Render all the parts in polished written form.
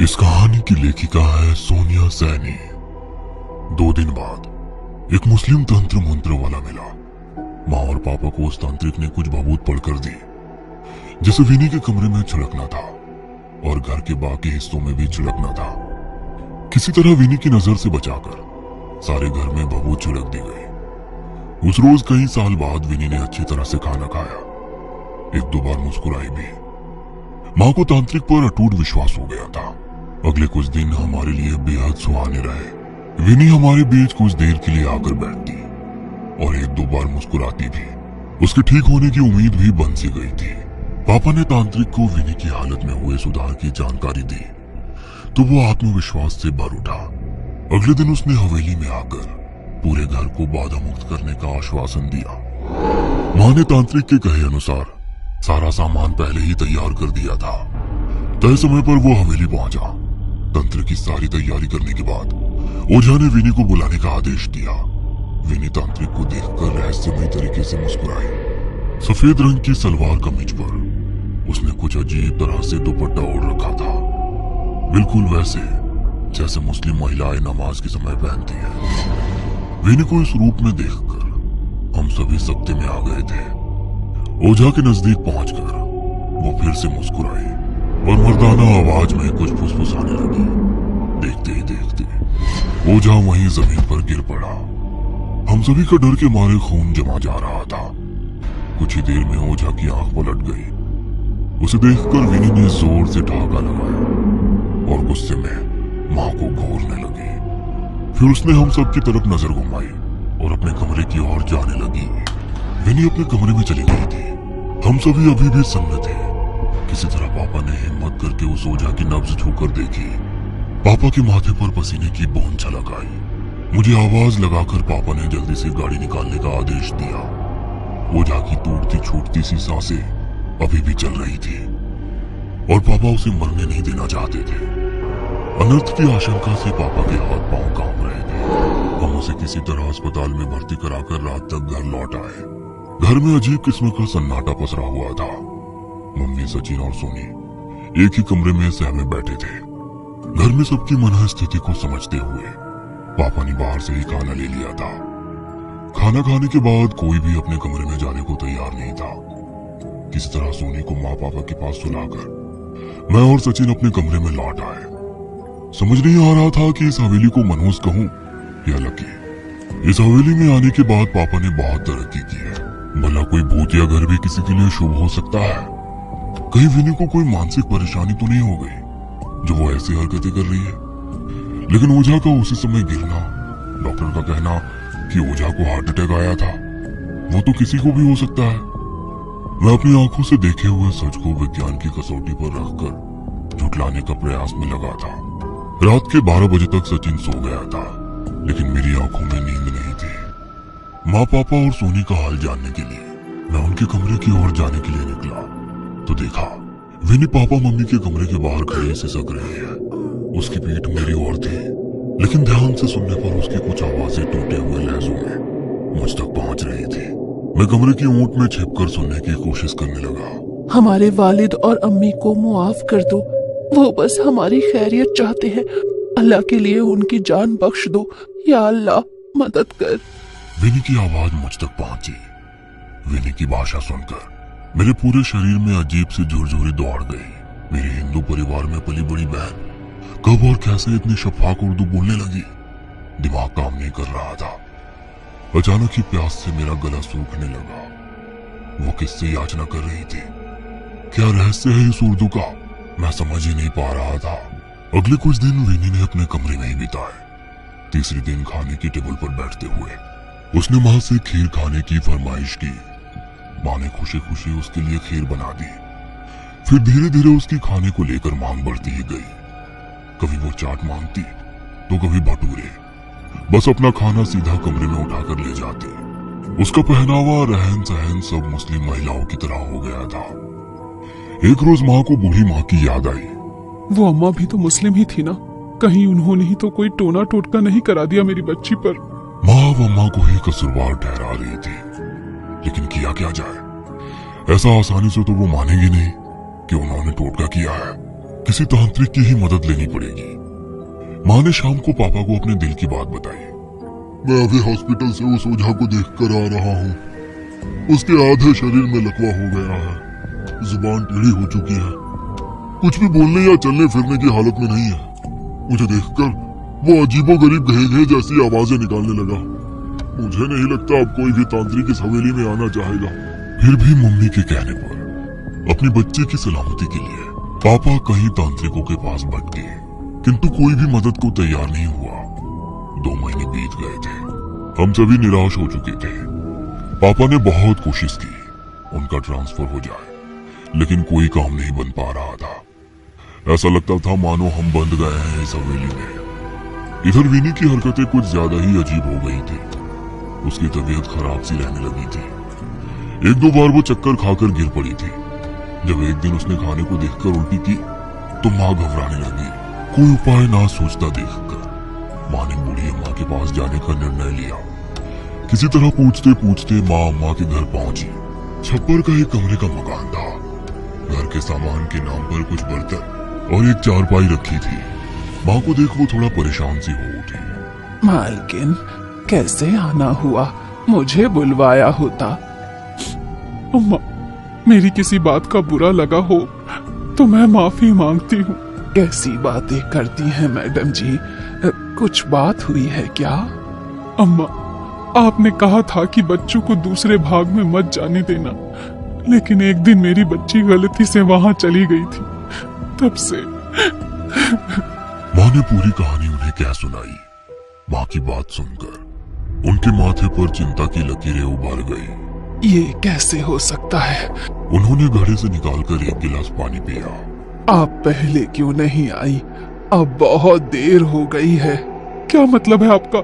इस कहानी की लेखिका है सोनिया सैनी। 2 दिन बाद एक मुस्लिम तंत्र मंत्र वाला मिला। माँ और पापा को उस तांत्रिक ने कुछ भभूत पढ़कर दी, जिसे विनी के कमरे में छिड़कना था और घर के बाकी हिस्सों में भी छिड़कना था। किसी तरह विनी की नजर से बचाकर सारे घर में भभूत छिड़क दी गई। उस रोज कई साल बाद विनी ने अच्छी तरह से खाना खाया, 1-2 बार मुस्कुराई भी। माँ को तांत्रिक पर अटूट विश्वास हो गया था। अगले कुछ दिन हमारे लिए बेहद सुहाने रहे। विनी हमारे बीच कुछ देर के लिए आकर बैठती और 1-2 बार मुस्कुराती भी। उसके ठीक होने की उम्मीद भी बन सी गई थी। पापा ने तांत्रिक को विनी की हालत में हुए सुधार की जानकारी दी तो वो आत्मविश्वास से भर उठा। अगले दिन उसने हवेली में आकर पूरे घर को बाधा मुक्त करने का आश्वासन दिया। माँ ने तांत्रिक के कहे अनुसार सारा सामान पहले ही तैयार कर दिया था। तय समय पर वो हवेली पहुंचा। तंत्र की सारी तैयारी करने के बाद ओझा ने विनी को बुलाने का आदेश दिया। विनी तांत्रिक को देखकर रहस्यमय तरीके से मुस्कुराई। सफेद रंग की सलवार कमीज पर उसने कुछ अजीब तरह से दुपट्टा ओढ़ रखा था, बिल्कुल वैसे जैसे मुस्लिम महिलाएं नमाज के समय पहनती है। विनी को इस रूप में देखकर हम सभी सकते में आ गए थे। ओझा के नजदीक पहुंचकर वो फिर से मुस्कुराई और मर्दाना आवाज में कुछ फुसफुसाने लगी। देखते ही देखते ओझा वहीं जमीन पर गिर पड़ा। हम सभी का डर के मारे खून जमा जा रहा था। कुछ ही देर में ओझा की आंख पलट गई। उसे देखकर विनी ने जोर से ठहाका लगाया और गुस्से में मां को घूरने लगी। फिर उसने हम सब की तरफ नजर घुमाई और अपने कमरे की ओर जाने लगी। विनी अपने कमरे में चली गई थी। हम सभी अभी भी सन्न थे। किसी तरह पापा ने हिम्मत करके उस ओझा की नब्ज छूकर देखी। पापा के माथे पर पसीने की बूंद छलक आई। मुझे आवाज लगाकर पापा ने जल्दी से गाड़ी निकालने का आदेश दिया। ओझा की टूटती छूटती सी सांसें अभी भी चल रही थी और पापा उसे मरने नहीं देना चाहते थे। अनर्थ की आशंका से पापा के हाथ पांव कांप रहे थे। हम उसे किसी तरह अस्पताल में भर्ती कराकर रात तक घर लौट आए। घर में अजीब किस्म का सन्नाटा पसरा हुआ था। मम्मी, सचिन और सोनी एक ही कमरे में सहमे बैठे थे। घर में सबकी मनःस्थिति को समझते हुए पापा ने बाहर से ही खाना ले लिया था। खाना खाने के बाद कोई भी अपने कमरे में जाने को तैयार नहीं था। किसी तरह सोनी को माँ पापा के पास सुलाकर मैं और सचिन अपने कमरे में लौट आए। समझ नहीं आ रहा था कि इस हवेली को मनहूस कहूं या लकी। इस हवेली में आने के बाद पापा ने बहुत तरक्की की है। भला कोई भूतिया घर भी किसी के लिए शुभ हो सकता है। कहीं विनी को कोई मानसिक परेशानी तो नहीं हो गई जो वो ऐसी हरकतें कर रही है। लेकिन ओझा का उसी समय गिरना, डॉक्टर का कहना कि ओझा को हार्ट अटैक आया था, वो तो किसी को भी हो सकता है। मैं अपनी आंखों से देखे हुए सच को विज्ञान की कसौटी पर रखकर झुटलाने का प्रयास में लगा था। रात के 12 बजे तक सचिन सो गया था, लेकिन मेरी आंखों में नींद नहीं थी। माँ, पापा और सोनी का हाल जानने के लिए मैं उनके कमरे की ओर जाने के लिए निकला तो देखा विनी पापा मम्मी के कमरे के बाहर खड़े सिसक रही है। उसकी पीठ मेरी ओर थी, लेकिन ध्यान से सुनने पर उसकी कुछ आवाजें टूटे हुए लहजों में मुझ तक पहुंच रही थी। मैं कमरे की ऊंट में छिपकर सुनने की कोशिश करने लगा। हमारे वालिद और अम्मी को मुआफ कर दो, वो बस हमारी खैरियत चाहते हैं। अल्लाह के लिए उनकी जान बख्श दो, या अल्लाह मदद कर। विनी की आवाज मुझ तक पहुंची। विनी की भाषा सुनकर मेरे पूरे शरीर में अजीब सी झुरझुरी दौड़ गई। मेरे हिंदू परिवार में पली बड़ी बहन कब और कैसे इतनी शफाक उर्दू बोलने लगी, दिमाग काम नहीं कर रहा था। अचानक ही प्यास से मेरा गला सूखने लगा। वो किससे याचना कर रही थी? क्या रहस्य है इस उर्दू का? मैं समझ ही नहीं पा रहा था। अगले कुछ दिन विनी ने अपने कमरे में ही बिताए। तीसरे दिन खाने की टेबल पर बैठते हुए उसने माँ से खीर खाने की फरमाइश की। माँ ने खुशी खुशी उसके लिए खीर बना दी। फिर धीरे धीरे उसकी खाने को लेकर मांग बढ़ती ही गई। कभी वो चाट मांगती तो कभी भटूरे। बस अपना खाना सीधा कमरे में उठाकर ले जाती। उसका पहनावा, रहन सहन सब मुस्लिम महिलाओं की तरह हो गया था। एक रोज माँ को बूढ़ी माँ की याद आई। वो अम्मा भी तो मुस्लिम ही थी ना, कहीं उन्होंने ही तो कोई टोना टोटका नहीं करा दिया मेरी बच्ची पर। माँ अब अम्मा को ही कसूरवार ठहरा रही थी, लेकिन किया क्या जाए। ऐसा आसानी से तो वो मानेगी नहीं कि उन्होंने टोटका किया है। किसी तांत्रिक की ही मदद लेनी पड़ेगी। माँ ने शाम को पापा को अपने दिल की बात बताई। मैं अभी हॉस्पिटल से उस ओझा को देख कर आ रहा हूँ। उसके आधे शरीर में लकवा हो गया है, जुबान टेढ़ी हो चुकी है, कुछ भी बोलने या चलने फिरने की हालत में नहीं है। मुझे देखकर वो अजीबोगरीब घे जैसी आवाजें निकालने लगा। मुझे नहीं लगता अब कोई भी तांत्रिक इस हवेली में आना चाहेगा। फिर भी मम्मी के कहने पर अपनी बच्चे की सलामती के लिए पापा कई तांत्रिकों के पास भटके, किंतु कोई भी मदद को तैयार नहीं हुआ। 2 महीने बीत गए थे। हम सभी निराश हो चुके थे। पापा ने बहुत कोशिश की उनका ट्रांसफर हो जाए, लेकिन कोई काम नहीं बन पा रहा था। ऐसा लगता था मानो हम बंद गए हैं इस हवेली में। इधर विनी की हरकतें कुछ ज्यादा ही अजीब हो गई थी। उसकी तबीयत खराब सी रहने लगी थी। 1-2 बार वो चक्कर खाकर गिर पड़ी थी। जब एक दिन उसने खाने को देखकर उल्टी की तो माँ घबराने लगी। कोई उपाय ना सोचता देखकर माँ ने बूढ़ी अम्मा के पास जाने का निर्णय लिया। किसी तरह पूछते पूछते माँ अम्मा के घर पहुंची। छप्पर का एक कमरे का मकान था। घर के सामान के नाम पर कुछ बर्तन और एक चारपाई रखी थी। माँ को देख वो थोड़ा परेशान सी हो उठी। मालकिन, कैसे आना हुआ? मुझे बुलवाया होता। अम्मा, मेरी किसी बात का बुरा लगा हो तो मैं माफी मांगती हूँ। कैसी बातें करती हैं मैडम जी? कुछ बात हुई है क्या? अम्मा, आपने कहा था कि बच्चों को दूसरे भाग में मत जाने देना, लेकिन एक दिन मेरी बच्ची गलती से वहां चली गई थी। तब से माँ ने पूरी कहानी उन्हें कह सुनाई। माँ की बात सुनकर उनके माथे पर चिंता की लकीरें उभर गई। ये कैसे हो सकता है? उन्होंने घड़े से निकालकर एक गिलास पानी पिया। आप पहले क्यों नहीं आई? अब बहुत देर हो गई है। क्या मतलब है आपका?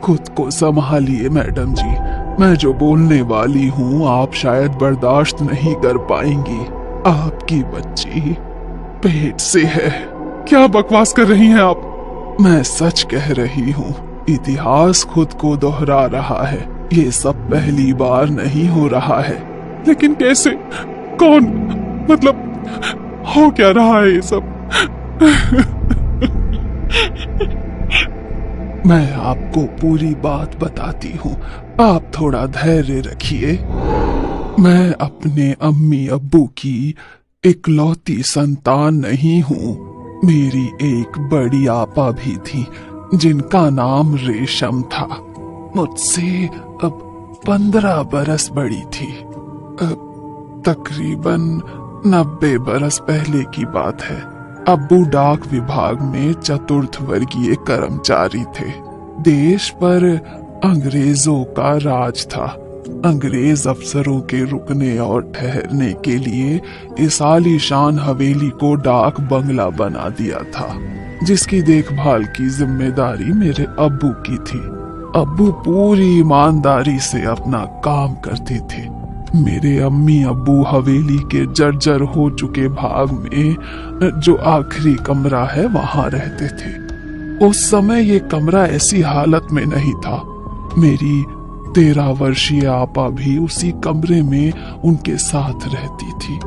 खुद को संभालिए मैडम जी। मैं जो बोलने वाली हूँ आप शायद बर्दाश्त नहीं कर पाएंगी। आपकी बच्ची पेट से है। क्या बकवास कर रही हैं आप? मैं सच कह रही हूँ। इतिहास खुद को दोहरा रहा है। ये सब पहली बार नहीं हो रहा है। लेकिन कैसे? कौन? मतलब हो क्या रहा है ये सब? मैं आपको पूरी बात बताती हूँ, आप थोड़ा धैर्य रखिए। मैं अपने अम्मी अब्बू की इकलौती संतान नहीं हूँ। मेरी एक बड़ी आपा भी थी जिनका नाम रेशम था। मुझसे अब 15 बरस बड़ी थी। तकरीबन 90 बरस पहले की बात है। अब्बू डाक विभाग में चतुर्थ वर्गीय कर्मचारी थे। देश पर अंग्रेजों का राज था। अंग्रेज अफसरों के रुकने और ठहरने के लिए इस आलीशान हवेली को डाक बंगला बना दिया था, जिसकी देखभाल की जिम्मेदारी मेरे अब्बू की थी। अब्बू पूरी ईमानदारी से अपना काम करते थे। मेरे अम्मी अब्बू हवेली के जर्जर हो चुके भाग में जो आखिरी कमरा है वहां रहते थे। उस समय ये कमरा ऐसी हालत में नहीं था। मेरी 13 वर्षीय आपा भी उसी कमरे में उनके साथ रहती थी।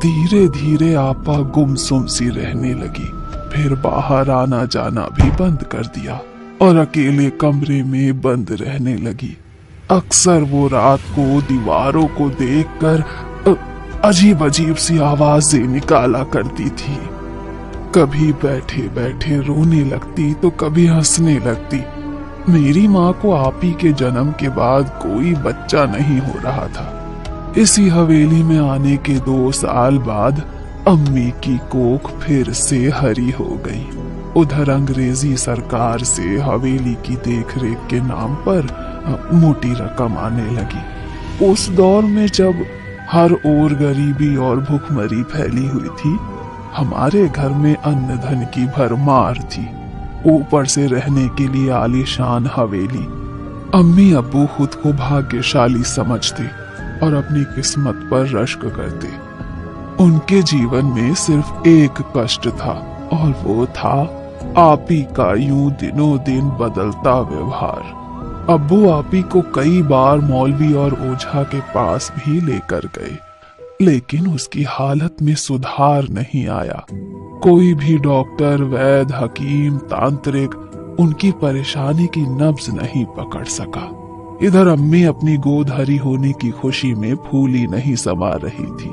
धीरे धीरे आपा गुमसुम सी रहने लगी। फिर बाहर आना जाना भी बंद कर दिया और अकेले कमरे में बंद रहने लगी। अक्सर वो रात को दीवारों को देखकर अजीब अजीब सी आवाजें निकाला करती थी। कभी बैठे बैठे रोने लगती तो कभी हंसने लगती। मेरी माँ को आप ही के जन्म के बाद कोई बच्चा नहीं हो रहा था। इसी हवेली में आने के 2 साल बाद अम्मी की कोख फिर से हरी हो गई। उधर अंग्रेजी सरकार से हवेली की देखरेख के नाम पर मोटी रकम आने लगी। उस दौर में जब हर ओर गरीबी और भूखमरी फैली हुई थी, हमारे घर में अन्न धन की भरमार थी। ऊपर से रहने के लिए आलीशान हवेली। अम्मी अब्बू खुद को भाग्यशाली समझते और अपनी किस्मत पर रश्क करते। उनके जीवन में सिर्फ एक कष्ट था और वो था आपी का यूं दिनों दिन बदलता व्यवहार। अब्बू आपी को कई बार मौलवी और ओझा के पास भी लेकर गए, लेकिन उसकी हालत में सुधार नहीं आया। कोई भी डॉक्टर, वैद्य, हकीम, तांत्रिक उनकी परेशानी की नब्ज नहीं पकड़ सका। इधर अम्मी अपनी गोद हरी होने की खुशी में फूली नहीं समा रही थी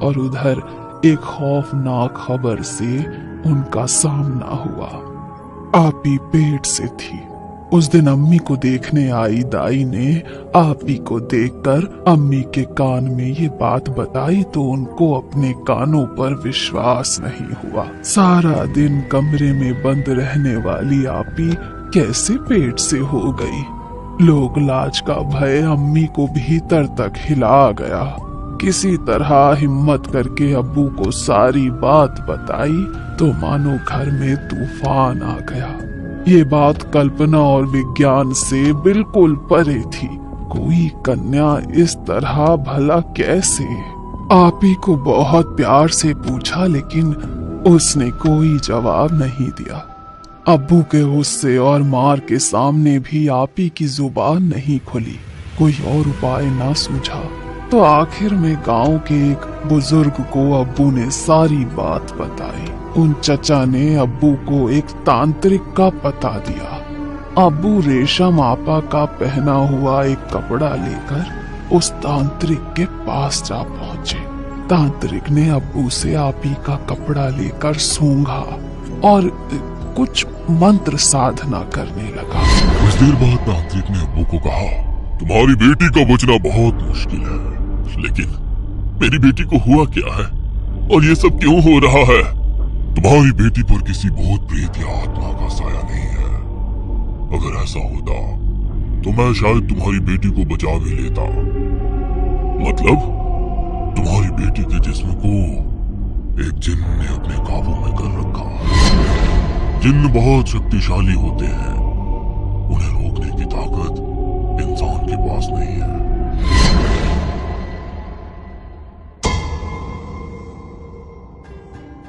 और उधर एक खौफनाक खबर से उनका सामना हुआ। आपी पेट से थी। उस दिन अम्मी को देखने आई दाई ने आपी को देखकर अम्मी के कान में ये बात बताई तो उनको अपने कानों पर विश्वास नहीं हुआ। सारा दिन कमरे में बंद रहने वाली आपी कैसे पेट से हो गई। लोक लाज का भय अम्मी को भीतर तक हिला गया। किसी तरह हिम्मत करके अब्बू को सारी बात बताई तो मानो घर में तूफान आ गया। ये बात कल्पना और विज्ञान से बिल्कुल परे थी। कोई कन्या इस तरह भला कैसे? आपी को बहुत प्यार से पूछा लेकिन उसने कोई जवाब नहीं दिया। अब्बू के गुस्से और मार के सामने भी आपी की जुबान नहीं खुली। कोई और उपाय ना सूझा तो आखिर में गांव के एक बुजुर्ग को अब्बू ने सारी बात बताई। उन चचा ने अब्बू को एक तांत्रिक का पता दिया। अब्बू रेशम आपा का पहना हुआ एक कपड़ा लेकर उस तांत्रिक के पास जा पहुंचे। तांत्रिक ने अब्बू से आपी का कपड़ा लेकर सूंघा और कुछ मंत्र साधना करने लगा। कुछ देर बाद तांत्रिक ने अब्बू को कहा, तुम्हारी बेटी का बचना बहुत मुश्किल है, लेकिन मेरी बेटी को हुआ क्या है और ये सब क्यों हो रहा है? तुम्हारी बेटी पर किसी भूत प्रेत या आत्मा का साया नहीं है। अगर ऐसा होता तो मैं शायद तुम्हारी बेटी को बचा भी लेता। मतलब तुम्हारी बेटी के जिस्म को एक जिन ने अपने काबू में कर रखा। जिन्न बहुत शक्तिशाली होते हैं, उन्हें रोकने की ताकत इंसान के पास नहीं है।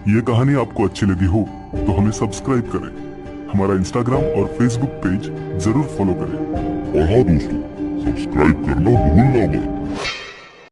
ये कहानी आपको अच्छी लगी हो तो हमें सब्सक्राइब करें, हमारा इंस्टाग्राम और फेसबुक पेज जरूर फॉलो करें। और हाँ दोस्तों, सब्सक्राइब करना भूलना मत।